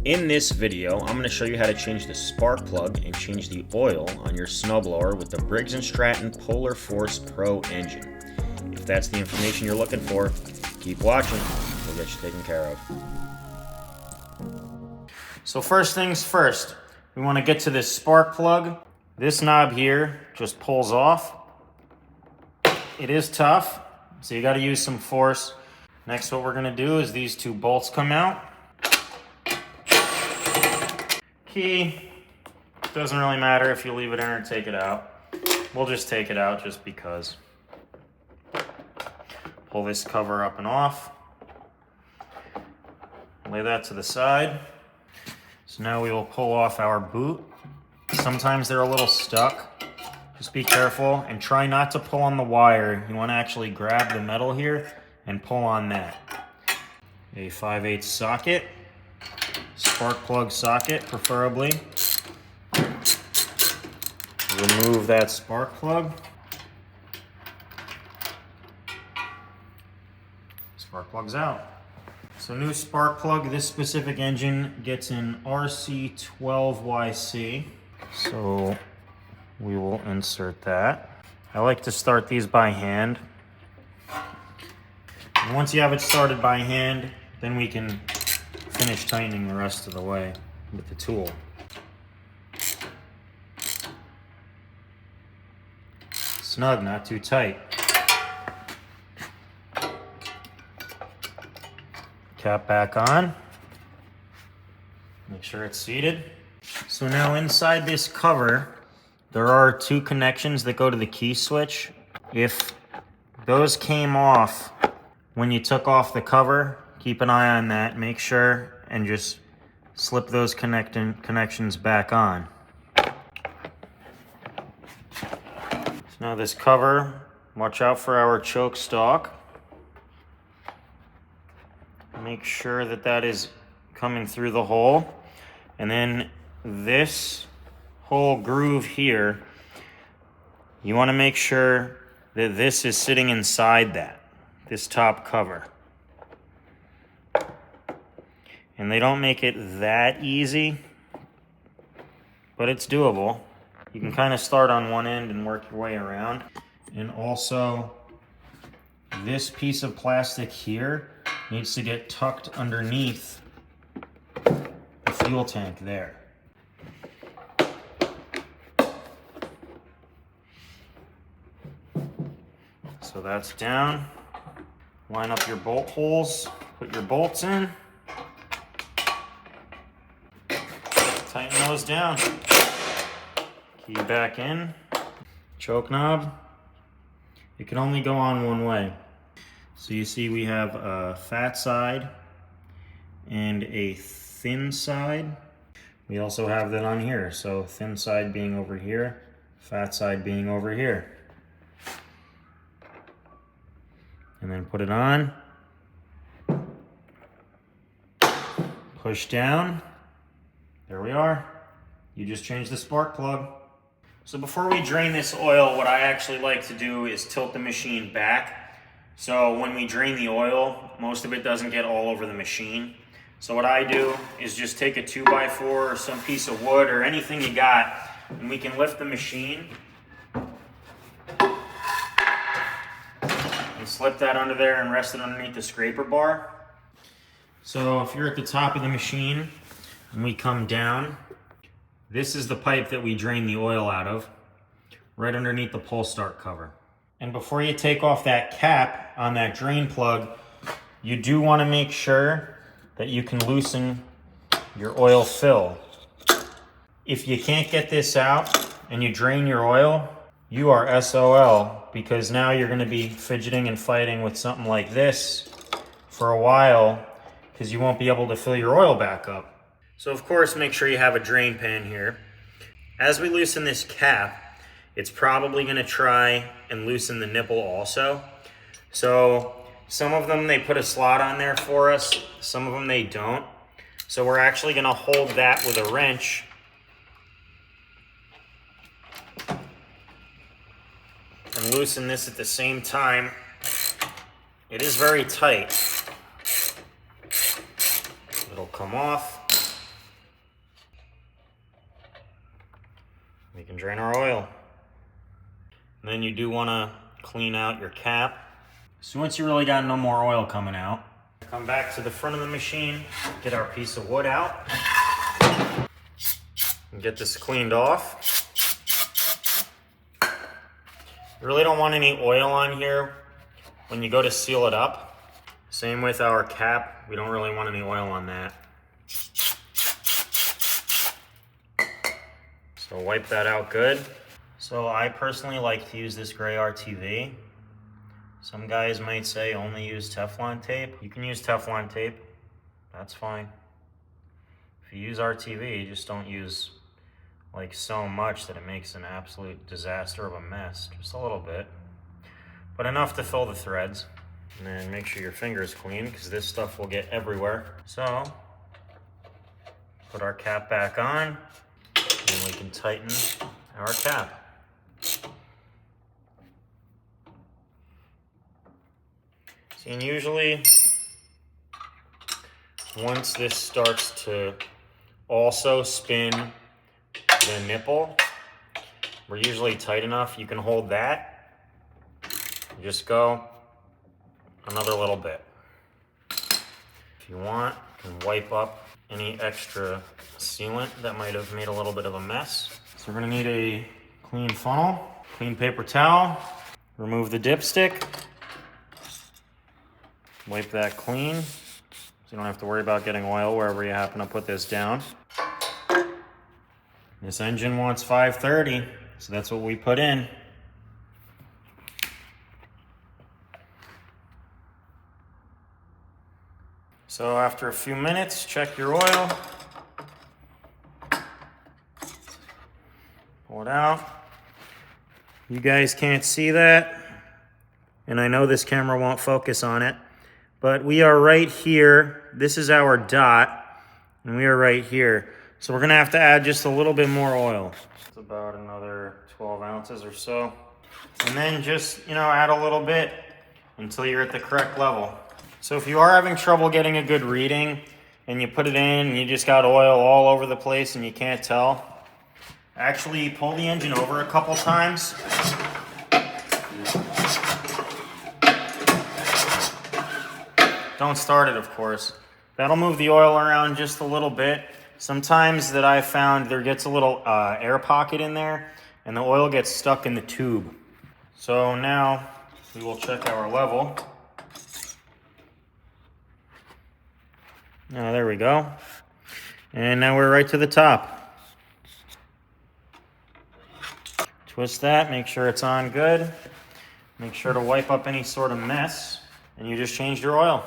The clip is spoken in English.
In this video, I'm going to show you how to change the spark plug and change the oil on your snowblower with the Briggs & Stratton Polar Force Pro engine. If that's the information you're looking for, keep watching. We'll get you taken care of. So first things first, we want to get to this spark plug. This knob here just pulls off. It is tough, so you got to use some force. Next, what we're going to do is these two bolts come out. Key, doesn't really matter if you leave it in or take it out. We'll just take it out just because. Pull this cover up and off. Lay that to the side. So now we will pull off our boot. Sometimes they're a little stuck. Just be careful and try not to pull on the wire. You want to actually grab the metal here and pull on that. A 5/8 socket. Spark plug socket, preferably. Remove that spark plug. Spark plug's out. So new spark plug, this specific engine gets an RC12YC. So we will insert that. I like to start these by hand. And once you have it started by hand, then we can finish tightening the rest of the way with the tool. Snug, not too tight. Cap back on. Make sure it's seated. So now inside this cover, there are two connections that go to the key switch. If those came off when you took off the cover, keep an eye on that. Make sure and just slip those connections back on. So now this cover, watch out for our choke stalk. Make sure that that is coming through the hole. And then this whole groove here, you want to make sure that this is sitting inside that, this top cover. And they don't make it that easy, but it's doable. You can kind of start on one end and work your way around. And also, this piece of plastic here needs to get tucked underneath the fuel tank there. So that's down. Line up your bolt holes, put your bolts in. Tighten those down. Key back in. Choke knob. It can only go on one way. So you see we have a fat side and a thin side. We also have that on here. So thin side being over here, fat side being over here. And then put it on. Push down. There we are. You just changed the spark plug. So before we drain this oil, what I actually like to do is tilt the machine back. So when we drain the oil, most of it doesn't get all over the machine. So what I do is just take a 2x4 or some piece of wood or anything you got, and we can lift the machine and slip that under there and rest it underneath the scraper bar. So if you're at the top of the machine, and we come down, this is the pipe that we drain the oil out of, right underneath the pull start cover. And before you take off that cap on that drain plug, you do want to make sure that you can loosen your oil fill. If you can't get this out and you drain your oil, you are SOL, because now you're going to be fidgeting and fighting with something like this for a while, because you won't be able to fill your oil back up. So of course, make sure you have a drain pan here. As we loosen this cap, it's probably going to try and loosen the nipple also. So some of them, they put a slot on there for us. Some of them they don't. So we're actually going to hold that with a wrench and loosen this at the same time. It is very tight. It'll come off. can drain our oil. And then you do want to clean out your cap. So once you really got no more oil coming out, come back to the front of the machine, get our piece of wood out, and get this cleaned off. You really don't want any oil on here when you go to seal it up. Same with our cap, we don't really want any oil on that. So wipe that out good. So I personally like to use this gray RTV. Some guys might say only use Teflon tape. You can use Teflon tape, that's fine. If you use RTV, just don't use like so much that it makes an absolute disaster of a mess. Just a little bit, but enough to fill the threads. And then make sure your finger's clean because this stuff will get everywhere. So put our cap back on and we can tighten our cap. See, and usually once this starts to also spin the nipple, we're usually tight enough. You can hold that. Just go another little bit. If you want, you can wipe up any extra sealant that might have made a little bit of a mess. So we're gonna need a clean funnel, clean paper towel, remove the dipstick, wipe that clean so you don't have to worry about getting oil wherever you happen to put this down. This engine wants 530, so that's what we put in. So after a few minutes, check your oil. Pull it out. You guys can't see that, and I know this camera won't focus on it, but we are right here. This is our dot, and we are right here. So we're gonna have to add just a little bit more oil. It's about another 12 ounces or so. And then just, add a little bit until you're at the correct level. So if you are having trouble getting a good reading and you put it in and you just got oil all over the place and you can't tell, actually pull the engine over a couple times. Don't start it, of course. That'll move the oil around just a little bit. Sometimes that I've found there gets a little air pocket in there and the oil gets stuck in the tube. So now we will check our level. Oh, there we go. And now we're right to the top. Twist that, make sure it's on good. Make sure to wipe up any sort of mess, and you just changed your oil.